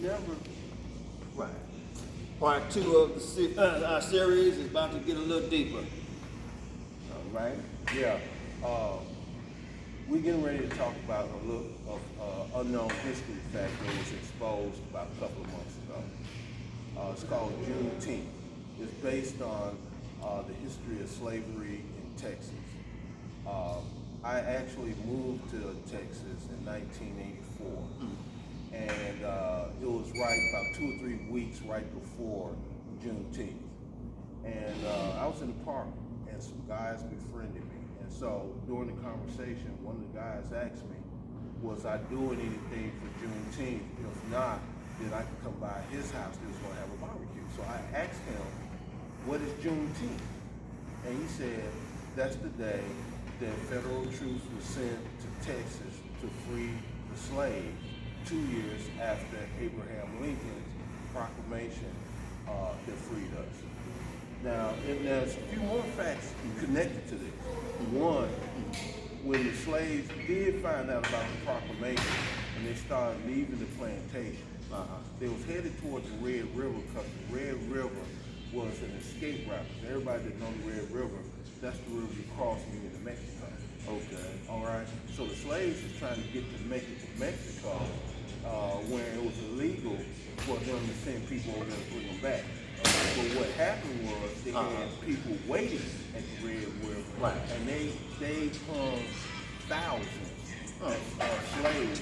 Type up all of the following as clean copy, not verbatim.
never. Right. Part 2 of our series is about to get a little deeper. All right. Yeah. We're getting ready to talk about a little of unknown history fact that was exposed about a couple of months ago. It's called Juneteenth. It's based on the history of slavery in Texas. I actually moved to Texas in 1984, and it was right about 2 or 3 weeks right before Juneteenth. And I was in the park, and some guys befriended me. And so during the conversation, one of the guys asked me, was I doing anything for Juneteenth? If not, then I could come by his house. He was going to have a barbecue. So I asked him, what is Juneteenth? And he said, that's the day that federal troops were sent to Texas to free the slaves 2 years after Abraham Lincoln's proclamation that freed us. Now, and there's a few more facts connected to this. One, when the slaves did find out about the proclamation and they started leaving the plantation, they was headed towards the Red River because the Red River was an escape route. Everybody that knows the Red River, that's the river you cross when you're in Mexico. Okay. All right. So the slaves was trying to get to make it to Mexico, where it was illegal for them to send people over there to bring them back. But what happened was they had people waiting at the Red River, right, and they hung thousands of slaves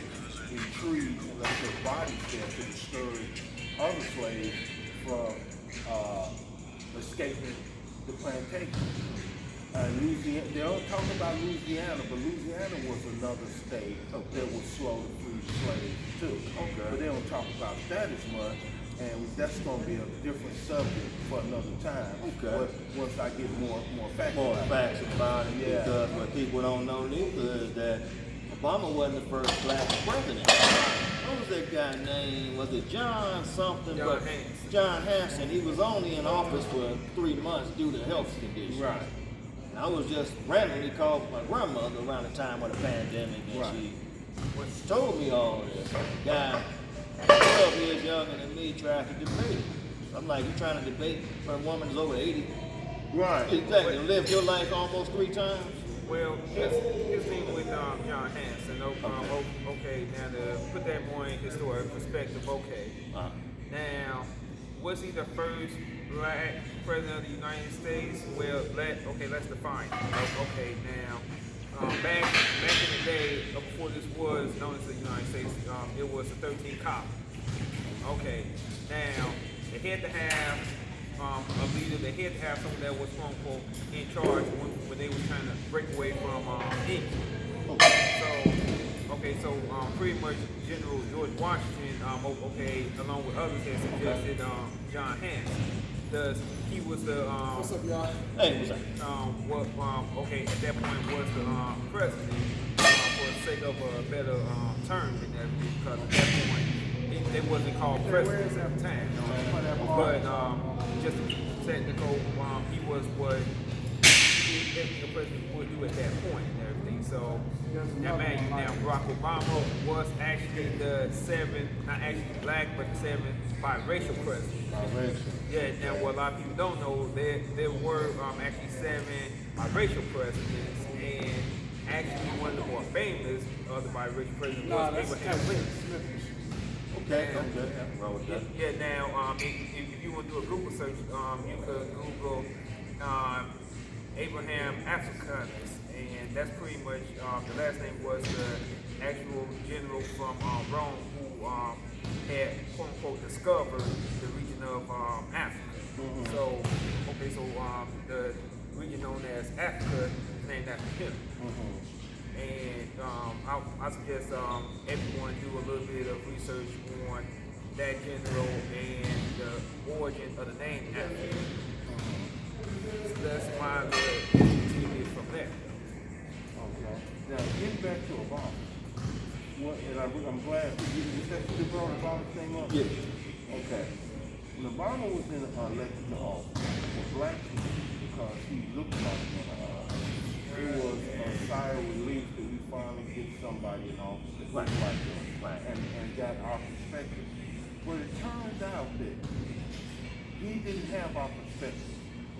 in trees and left their bodies there to discourage other slaves from escaping the plantation. Louisiana, they don't talk about Louisiana, but Louisiana was another state that was slow to free slaves too. Okay. But they don't talk about that as much, and that's going to be a different subject for another time. Okay. But once I get more facts about it, yeah. Because what people don't know neither is that Obama wasn't the first black president. What was that guy named? Was it John something? John Hanson. He was only in office for 3 months due to health conditions. Right. I was just randomly called my grandmother around the time of the pandemic, and she told me all this. The guy, 12 years younger than me, tried to debate it. I'm like, you trying to debate when a woman is over 80? Right. Exactly. Lived your life almost 3 times? Well, his thing with John Hanson. Okay, now to put that more in historic perspective, okay. Now, was he the first black president of the United States? Well, let's define it. Okay, now, back in the day, before this was known as the United States, it was the 13th colony. Okay, now, they had to have a leader, they had to have someone that was, quote unquote, in charge when they were trying to break away from England. So pretty much General George Washington, along with others, had suggested John Hanson. He was the what's up, y'all? Hey, what's up? At that point was the president for the sake of a better term than that, because at that point they wasn't called president at the time. But just technical, he was what every president would do at that point and everything. So now Barack Obama was actually the 7th, not actually black, but the 7th biracial president. Biracial. Yeah. Now what a lot of people don't know, there were actually 7 biracial presidents, and actually one of the more famous of the biracial presidents was Abraham Lincoln. Okay. Yeah. Now, if you want to do a Google search, you could Google Abraham Africanus, and that's pretty much the last name was the actual general from Rome who had quote unquote discovered the region of Africa. Mm-hmm. So the region known as Africa is named after him. Mm-hmm. And I suggest everyone do a little bit of research on that general and the origin of the name Africa. So that's why the history is from there. Okay. Now, getting back to Obama, I'm glad you brought Obama's name up. Yeah. Okay. When Obama was elected to office, for black people, because he looked like it was a sigh of relief that we finally get somebody in office that looks like him and got our perspective. But out that he didn't have our perspective.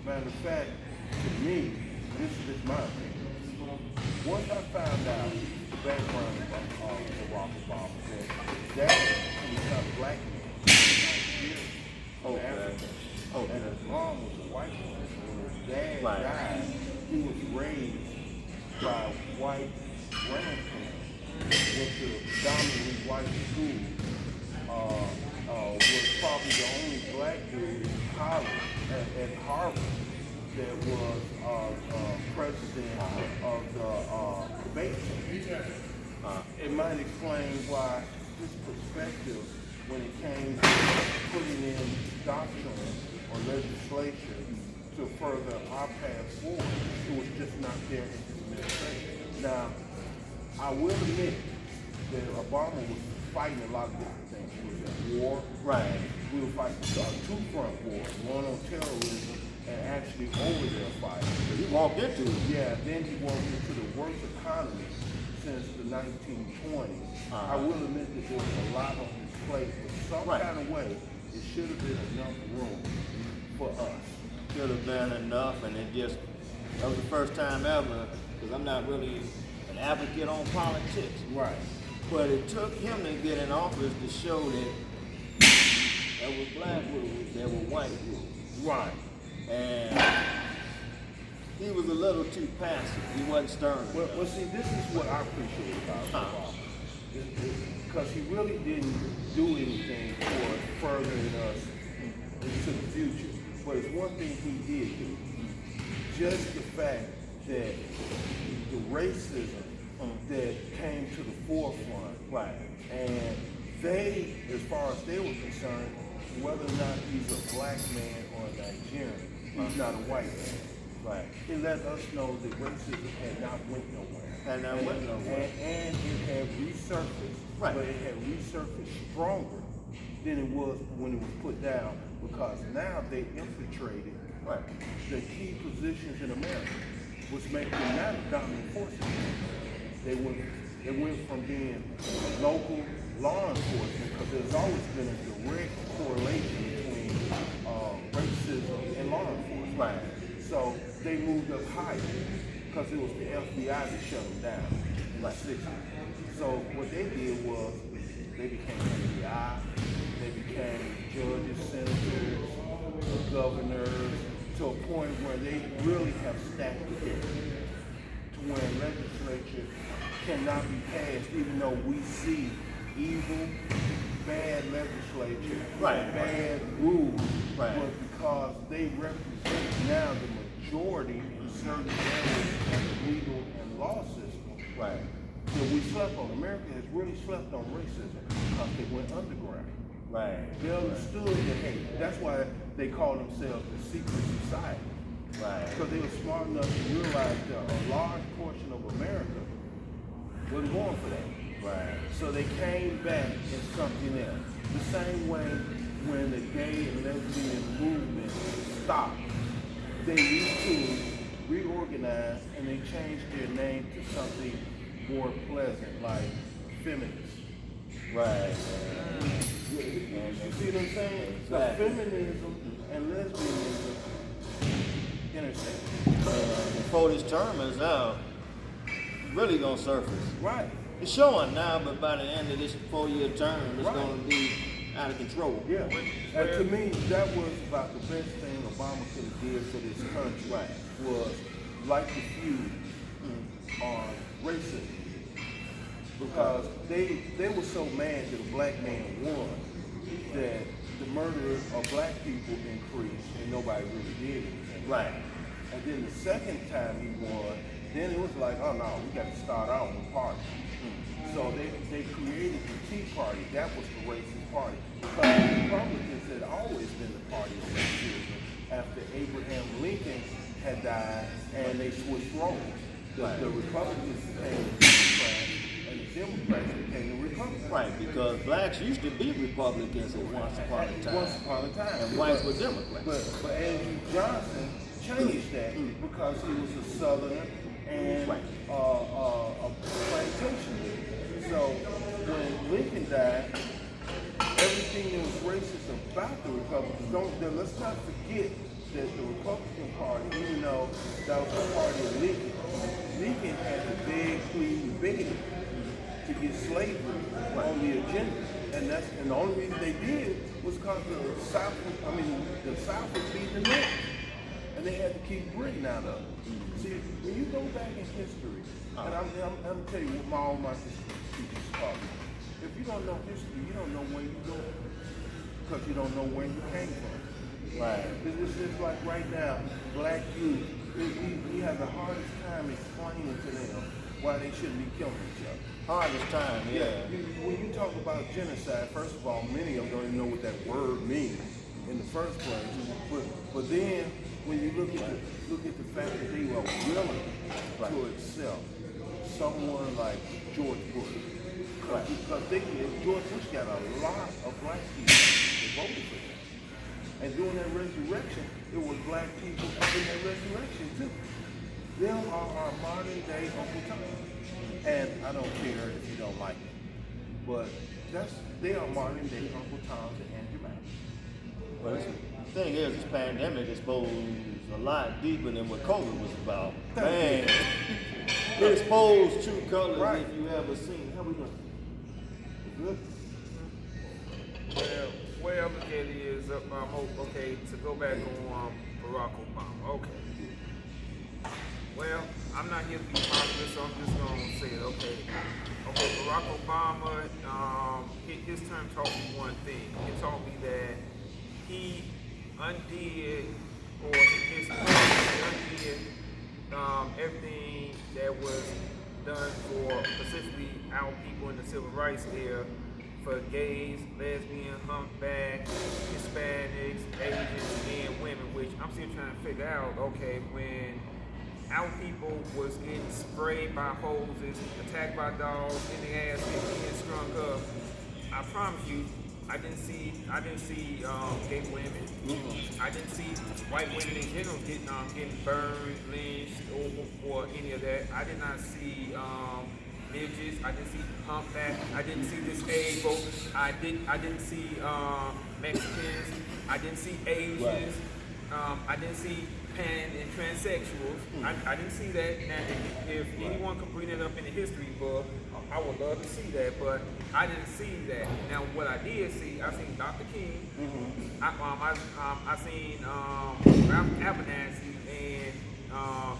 Matter of fact, to me, this is my opinion. Once I found out the background of Barack Obama, that was not a black man, African. And his mom was a white woman. When his dad died, he was raised by white grandparents. Went to predominantly white school. Was probably the only black dude in college at Harvard that was president of the debate team. It might explain why his perspective, when it came to putting in doctrine or legislation to further our path forward, it was just not there in his administration. Now, I will admit that Obama was fighting a lot of different things. He was at war. Right. We were fighting two-front wars, one on terrorism and actually over there fighting. He walked into it. Yeah, then he walked into the worst economy since the 1920s. I will admit that there was a lot on his plate, but some kind of way, it should have been enough room for us. Should have been enough, and it just, that was the first time ever, because I'm not really an advocate on politics. Right. But it took him to get in office to show that there were black rules, there were white rules. Right. And he was a little too passive. He wasn't stern. Well, see, this is what I appreciate about Obama. Because he really didn't do anything for furthering us into the future. But it's one thing he did do. Just the fact that the racism that came to the forefront. Right. And they, as far as they were concerned, whether or not he's a black man or a Nigerian, he's not a white man. Right. It let us know that racism had not went nowhere. And it had resurfaced. Right. But it had resurfaced stronger than it was when it was put down, because now they infiltrated the key positions in America, which makes them not a dominant force in America. They went from being local law enforcement, because there's always been a direct correlation between racism and law enforcement. Right. So they moved up higher because it was the FBI that shut them down in the 60s. So what they did was they became FBI, they became judges, senators, governors, to a point where they really have stacked the deck to where legislature cannot be passed, even though we see evil, bad legislature, bad rules, but because they represent now the majority in certain areas of the legal and law system. Right. So we slept on. America has really slept on racism because they went underground. Right. They understood that, hey, that's why they call themselves the secret society. Right. Because they were smart enough to realize that a large portion of America wasn't going for that. Right. So they came back in something else. The same way when the gay and lesbian movement stopped, they reorganized and they changed their name to something more pleasant, like feminist. Right. You see what I'm saying? Exactly. So feminism and lesbianism intersect. Before this term is out, really gonna surface. Right. It's showing now, but by the end of this 4-year term, it's gonna be out of control. Yeah. And to me, that was about the best thing Obama could have did for this country. Right. Was like the feud on racism. Because they were so mad that a black man won that the murder of black people increased and nobody really did anything. Right. And then the second time he won, then it was like, oh no, we got to start our own party. So they created the Tea Party. That was the racist party. Because the Republicans had always been the party of racism after Abraham Lincoln had died and they switched roles. The Republicans became the Democrats and the Democrats became the Republicans. Right, because blacks used to be Republicans at once upon a time. Once upon a time. And whites were Democrats. But Andrew Johnson changed that because he was a Southerner and a plantation leader. So when Lincoln died, everything anything that was racist about the Republicans. Let's not forget that the Republican Party, even though that was the party of Lincoln had to beg, plead, and beg to get slavery on the agenda. And the only reason they did was because the South was beating the North. And they had to keep Britain out of it. See, when you go back in history, and I'm tell you what all my history teachers taught me. If you don't know history, you don't know where you go, because you don't know where you came from. Right. It's just like right now, black youth, we have the hardest time explaining to them why they shouldn't be killing each other. Hardest time, yeah. When you talk about genocide, first of all, many of them don't even know what that word means in the first place. But then when you look at the fact that they were willing to accept someone like George Bush, because George Bush got a lot of black people that voted for him. And during that resurrection, it was black people up in that resurrection too. Them are our modern day Uncle Tom. And I don't care if you don't like it, but they are modern day Uncle Toms and Andrew Malcolm. Well, the thing is, this pandemic exposed a lot deeper than what COVID was about. Man, it exposed true colors if you ever seen. How we doing? Good? Well, look at it is, okay, to go back on Barack Obama. Okay. Well, I'm not here to be popular, so I'm just going to say it. Okay, Barack Obama, his term taught me one thing. It taught me that he undid, or his undid everything that was done for specifically our people in the civil rights era, for gays, lesbians, humpback, Hispanics, Asians, and women, which I'm still trying to figure out, okay, when our people was getting sprayed by hoses, attacked by dogs, in the ass, getting strung up, I promise you, I didn't see gay women. I didn't see white women in general getting burned, lynched, or any of that. I did not see midgets. I didn't see humpback. I didn't see disabled. I didn't see Mexicans. I didn't see Asians. I didn't see pan and transsexuals. I didn't see that. Now, if anyone could bring it up in the history book, I would love to see that, but I didn't see that. Now, what I did see, I seen Dr. King. I seen Ralph Abernathy and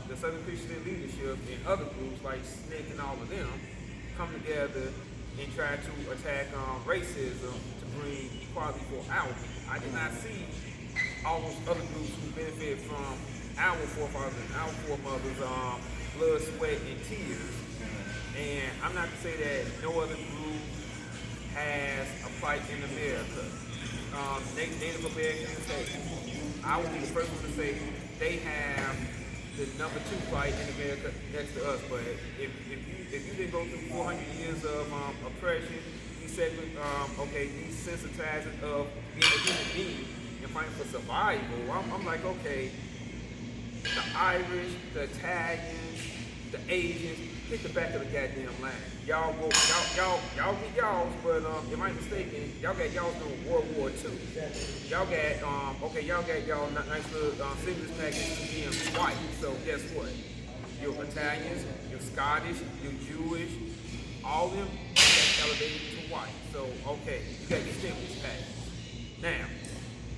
the Southern Christian Leadership and other groups like SNCC and all of them come together and try to attack racism to bring equality for our people. I did not see all those other groups who benefit from our forefathers and our foremothers' blood, sweat, and tears. And I'm not to say that no other group has a fight in America. Native Americans, I will be the first one to say they have the number 2 fight in America next to us. But if you didn't go through 400 years of oppression, desensitizing of being a human being and fighting for survival, I'm like, okay, the Irish, the Italians, the Asians, hit the back of the goddamn line. Y'all get y'all's, but if I'm mistaken, y'all got y'all's during World War II. Y'all got y'all nice little stimulus package to being white. So guess what? You're Italians, you're Scottish, you're Jewish, all of them got elevated to white. So okay, you got your stimulus package. Now,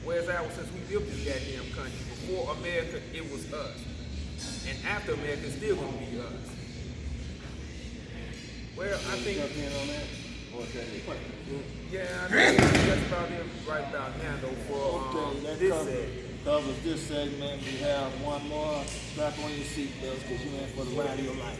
where's ours since we built this goddamn country? Before America, it was us. And after America, it's still gonna be us. Well, I think. Jump in on that? Or is that it? Yeah, I think that's about it right about now, though, for that this set. covers this segment. We have one more. Strap on your seatbelts because you're in for the ride of your life.